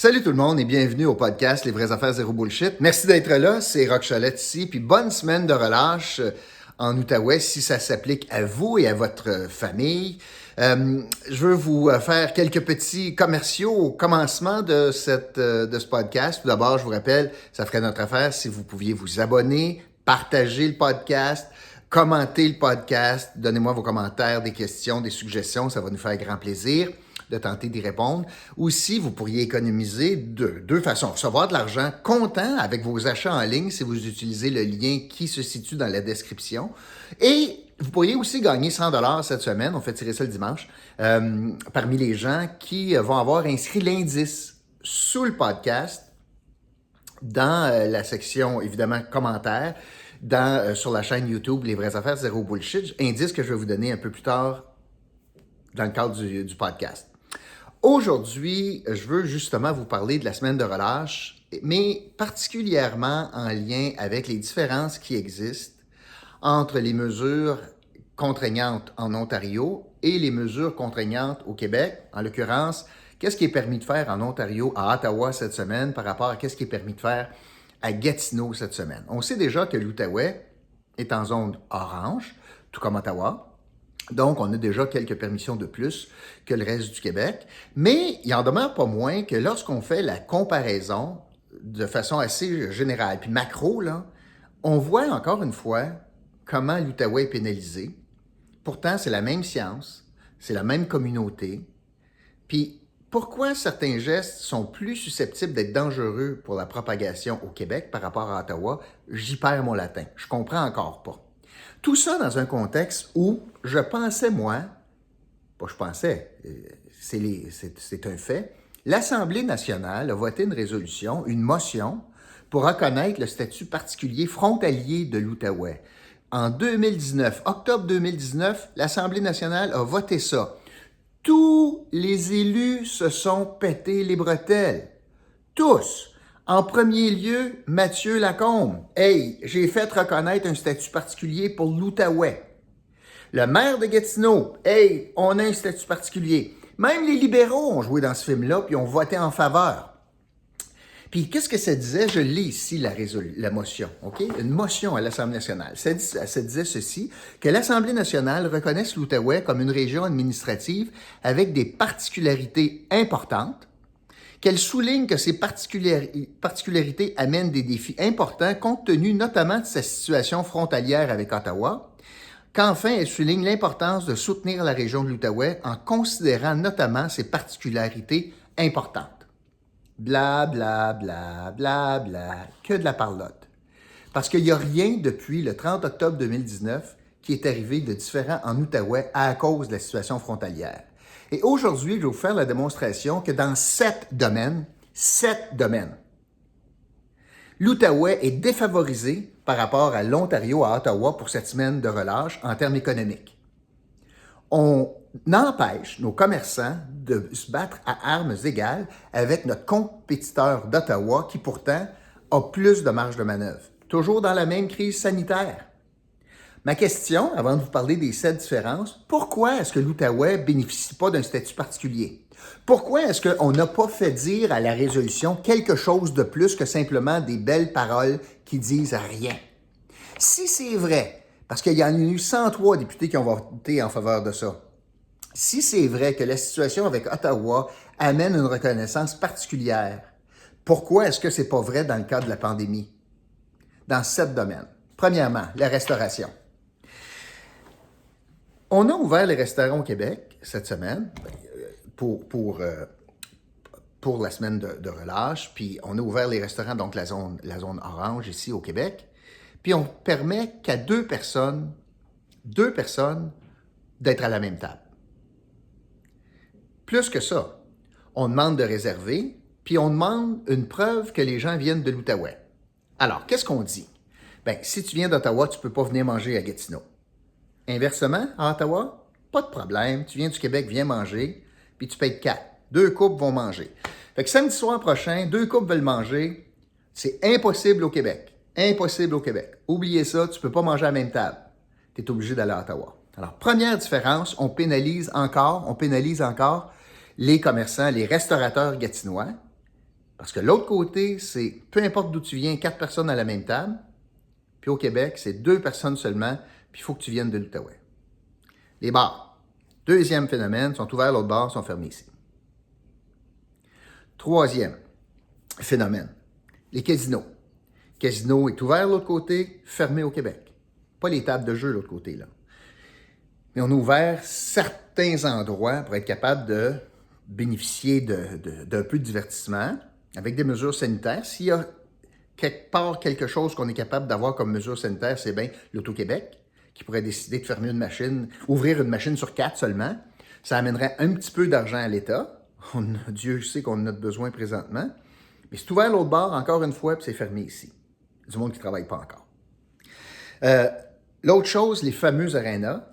Salut tout le monde et bienvenue au podcast Les vraies affaires zéro bullshit. Merci d'être là, c'est Roch Cholette ici, puis bonne semaine de relâche en Outaouais si ça s'applique à vous et à votre famille. Je veux vous faire quelques petits commerciaux au commencement de ce podcast. Tout d'abord, je vous rappelle, ça ferait notre affaire si vous pouviez vous abonner, partager le podcast, commenter le podcast, donnez-moi vos commentaires, des questions, des suggestions, ça va nous faire grand plaisir de tenter d'y répondre. Aussi, vous pourriez économiser de deux façons. Recevoir de l'argent comptant avec vos achats en ligne si vous utilisez le lien qui se situe dans la description. Et vous pourriez aussi gagner 100$ cette semaine, on fait tirer ça le dimanche, parmi les gens qui vont avoir inscrit l'indice sous le podcast dans la section, évidemment, commentaires, sur la chaîne YouTube Les vraies affaires zéro bullshit, indice que je vais vous donner un peu plus tard dans le cadre du podcast. Aujourd'hui, je veux justement vous parler de la semaine de relâche, mais particulièrement en lien avec les différences qui existent entre les mesures contraignantes en Ontario et les mesures contraignantes au Québec. En l'occurrence, qu'est-ce qui est permis de faire en Ontario, à Ottawa cette semaine par rapport à qu'est-ce qui est permis de faire à Gatineau cette semaine. On sait déjà que l'Outaouais est en zone orange, tout comme Ottawa. Donc, on a déjà quelques permissions de plus que le reste du Québec. Mais il en demeure pas moins que lorsqu'on fait la comparaison de façon assez générale, puis macro, là, on voit encore une fois comment l'Outaouais est pénalisé. Pourtant, c'est la même science, c'est la même communauté. Puis, pourquoi certains gestes sont plus susceptibles d'être dangereux pour la propagation au Québec par rapport à Ottawa? J'y perds mon latin. Je comprends encore pas. Tout ça dans un contexte où je pensais, moi, pas je pensais, c'est un fait, l'Assemblée nationale a voté une résolution, une motion, pour reconnaître le statut particulier frontalier de l'Outaouais. En 2019, octobre 2019, l'Assemblée nationale a voté ça. Tous les élus se sont pétés les bretelles. Tous. En premier lieu, Mathieu Lacombe. Hey, j'ai fait reconnaître un statut particulier pour l'Outaouais. Le maire de Gatineau. Hey, on a un statut particulier. Même les libéraux ont joué dans ce film-là puis ont voté en faveur. Puis qu'est-ce que ça disait? Je lis ici la motion, OK? Une motion à l'Assemblée nationale. Ça disait ceci, que l'Assemblée nationale reconnaisse l'Outaouais comme une région administrative avec des particularités importantes, qu'elle souligne que ces particularités amènent des défis importants compte tenu notamment de sa situation frontalière avec Ottawa, qu'enfin elle souligne l'importance de soutenir la région de l'Outaouais en considérant notamment ses particularités importantes. Bla, bla, bla, bla, bla, que de la parlotte. Parce qu'il n'y a rien depuis le 30 octobre 2019 qui est arrivé de différent en Outaouais à cause de la situation frontalière. Et aujourd'hui, je vais vous faire la démonstration que dans 7 domaines, l'Outaouais est défavorisé par rapport à l'Ontario, à Ottawa, pour cette semaine de relâche en termes économiques. On empêche nos commerçants de se battre à armes égales avec notre compétiteur d'Ottawa qui pourtant a plus de marge de manœuvre. Toujours dans la même crise sanitaire. Ma question, avant de vous parler des 7 différences, pourquoi est-ce que l'Outaouais ne bénéficie pas d'un statut particulier? Pourquoi est-ce qu'on n'a pas fait dire à la résolution quelque chose de plus que simplement des belles paroles qui disent rien? Si c'est vrai, parce qu'il y en a eu 103 députés qui ont voté en faveur de ça, si c'est vrai que la situation avec Ottawa amène une reconnaissance particulière, pourquoi est-ce que c'est pas vrai dans le cadre de la pandémie? Dans 7 domaines. Premièrement, la restauration. On a ouvert les restaurants au Québec cette semaine pour la semaine de relâche, puis on a ouvert les restaurants, donc la zone orange ici au Québec, puis on permet qu'à deux personnes d'être à la même table. Plus que ça, on demande de réserver, puis on demande une preuve que les gens viennent de l'Outaouais. Alors, qu'est-ce qu'on dit? Bien, si tu viens d'Ottawa, tu ne peux pas venir manger à Gatineau. Inversement, à Ottawa, pas de problème. Tu viens du Québec, viens manger, puis tu payes 4. 2 couples vont manger. Fait que samedi soir prochain, 2 couples veulent manger. C'est impossible au Québec. Impossible au Québec. Oubliez ça, tu ne peux pas manger à la même table. Tu es obligé d'aller à Ottawa. Alors, première différence, on pénalise encore les commerçants, les restaurateurs gatinois Parce que l'autre côté, c'est peu importe d'où tu viens, 4 personnes à la même table. Puis au Québec, c'est 2 personnes seulement, puis il faut que tu viennes de l'Outaouais. Les bars. Deuxième phénomène, sont ouverts l'autre bar, sont fermés ici. Troisième phénomène, les casinos. Le casino est ouvert de l'autre côté, fermé au Québec. Pas les tables de jeu de l'autre côté, là. Mais on a ouvert certains endroits pour être capable de bénéficier d'un peu de divertissement avec des mesures sanitaires. S'il y a quelque part quelque chose qu'on est capable d'avoir comme mesure sanitaire, c'est bien l'Auto-Québec, qui pourrait décider de fermer une machine, ouvrir une machine sur 4 seulement. Ça amènerait un petit peu d'argent à l'État. Dieu sait qu'on en a besoin présentement. Mais c'est ouvert l'autre bord, encore une fois, puis c'est fermé ici. Du monde qui ne travaille pas encore. L'autre chose, les fameux arénas.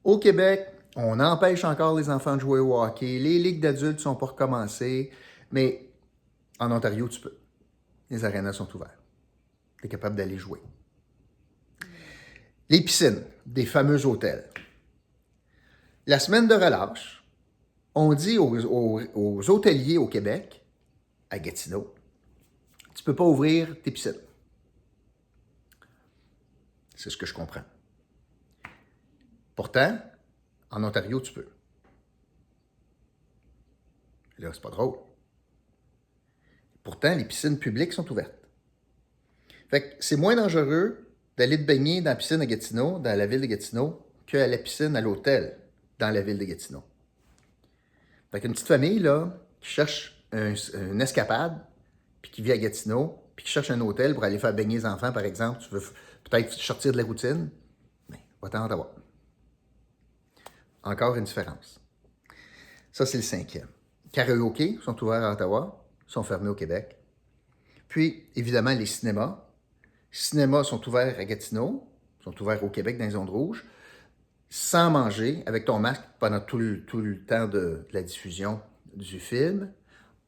Au Québec, on empêche encore les enfants de jouer au hockey. Les ligues d'adultes ne sont pas recommencées. Mais en Ontario, tu peux. Les arénas sont ouverts. Tu es capable d'aller jouer. Les piscines, des fameux hôtels. La semaine de relâche, on dit aux hôteliers au Québec, à Gatineau, tu ne peux pas ouvrir tes piscines. C'est ce que je comprends. Pourtant, en Ontario, tu peux. Là, c'est pas drôle. Pourtant, les piscines publiques sont ouvertes. Fait que c'est moins dangereux d'aller te baigner dans la piscine à Gatineau, dans la ville de Gatineau, qu'à la piscine à l'hôtel dans la ville de Gatineau. Fait qu'une petite famille, là, qui cherche une escapade, puis qui vit à Gatineau, puis qui cherche un hôtel pour aller faire baigner les enfants, par exemple, tu veux peut-être sortir de la routine, bien, va-t'en à Ottawa. Encore une différence. Ça, c'est le 5e. Karaoké sont ouverts à Ottawa, sont fermés au Québec. Puis, évidemment, les cinémas. Les cinémas sont ouverts à Gatineau, sont ouverts au Québec dans les zones rouges, sans manger, avec ton masque pendant tout le temps de la diffusion du film.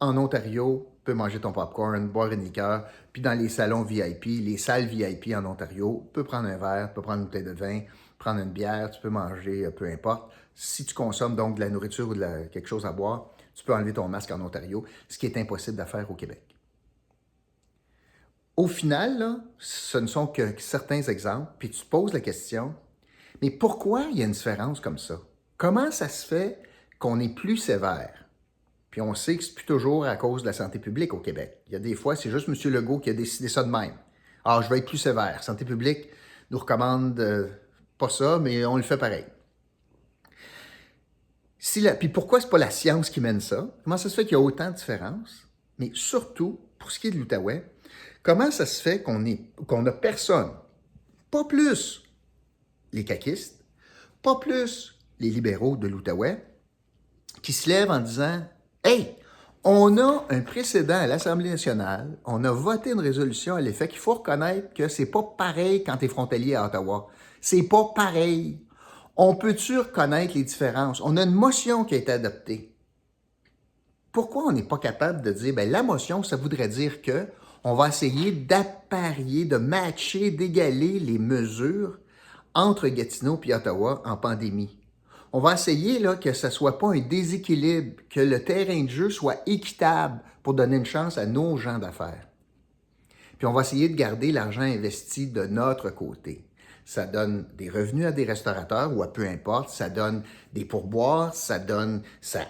En Ontario, tu peux manger ton popcorn, boire une liqueur, puis dans les salons VIP, les salles VIP en Ontario, tu peux prendre un verre, tu peux prendre une bouteille de vin, prendre une bière, tu peux manger, peu importe. Si tu consommes donc de la nourriture ou quelque chose à boire, tu peux enlever ton masque en Ontario, ce qui est impossible à faire au Québec. Au final, là, ce ne sont que certains exemples, puis tu te poses la question, mais pourquoi il y a une différence comme ça? Comment ça se fait qu'on est plus sévère? Puis on sait que c'est plus toujours à cause de la santé publique au Québec. Il y a des fois, c'est juste M. Legault qui a décidé ça de même. Ah, je vais être plus sévère. Santé publique nous recommande pas ça, mais on le fait pareil. Puis pourquoi c'est pas la science qui mène ça? Comment ça se fait qu'il y a autant de différences? Mais surtout, pour ce qui est de l'Outaouais, comment ça se fait qu'on n'a personne, pas plus les caquistes, pas plus les libéraux de l'Outaouais, qui se lèvent en disant « Hey, on a un précédent à l'Assemblée nationale, on a voté une résolution à l'effet qu'il faut reconnaître que c'est pas pareil quand tu es frontalier à Ottawa. C'est pas pareil. On peut-tu reconnaître les différences? On a une motion qui a été adoptée. Pourquoi on n'est pas capable de dire, bien, la motion, ça voudrait dire que on va essayer d'apparier, de matcher, d'égaler les mesures entre Gatineau et Ottawa en pandémie. On va essayer là, que ce ne soit pas un déséquilibre, que le terrain de jeu soit équitable pour donner une chance à nos gens d'affaires. Puis on va essayer de garder l'argent investi de notre côté. Ça donne des revenus à des restaurateurs ou à peu importe, ça donne des pourboires, ça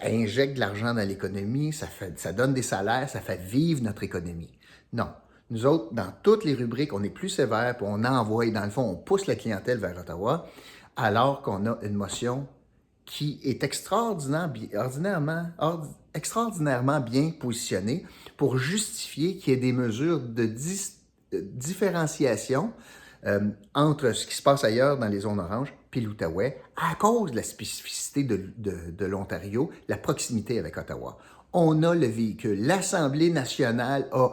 injecte de l'argent dans l'économie, ça donne des salaires, ça fait vivre notre économie. Non. Nous autres, dans toutes les rubriques, on est plus sévère, puis on envoie, dans le fond, on pousse la clientèle vers Ottawa, alors qu'on a une motion qui est extraordinairement bien positionnée pour justifier qu'il y ait des mesures de différenciation entre ce qui se passe ailleurs dans les zones oranges puis l'Outaouais à cause de la spécificité de l'Ontario, la proximité avec Ottawa. On a le véhicule. L'Assemblée nationale a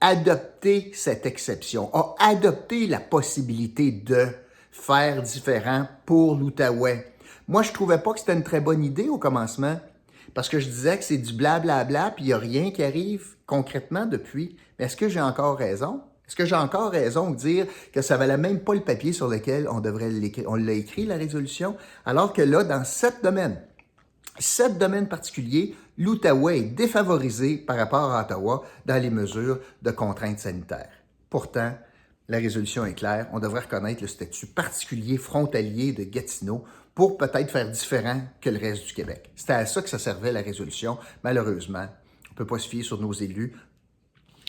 adopté cette exception, a adopté la possibilité de faire différent pour l'Outaouais. Moi, je ne trouvais pas que c'était une très bonne idée au commencement, parce que je disais que c'est du blablabla, puis il n'y a rien qui arrive concrètement depuis. Mais est-ce que j'ai encore raison? Est-ce que j'ai encore raison de dire que ça ne valait même pas le papier sur lequel on l'a écrit, la résolution, alors que là, dans 7 domaines particuliers, l'Outaouais est défavorisé par rapport à Ottawa dans les mesures de contraintes sanitaires. Pourtant, la résolution est claire, on devrait reconnaître le statut particulier frontalier de Gatineau pour peut-être faire différent que le reste du Québec. C'était à ça que ça servait la résolution. Malheureusement, on ne peut pas se fier sur nos élus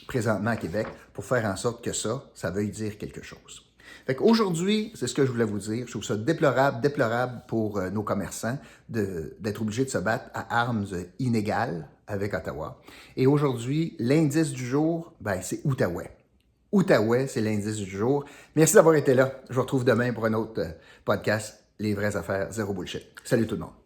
présentement à Québec pour faire en sorte que ça veuille dire quelque chose. Fait qu'aujourd'hui, c'est ce que je voulais vous dire. Je trouve ça déplorable pour nos commerçants d'être obligés de se battre à armes inégales avec Ottawa. Et aujourd'hui, l'indice du jour, c'est Outaouais. Outaouais, c'est l'indice du jour. Merci d'avoir été là. Je vous retrouve demain pour un autre podcast, Les vraies affaires, zéro bullshit. Salut tout le monde.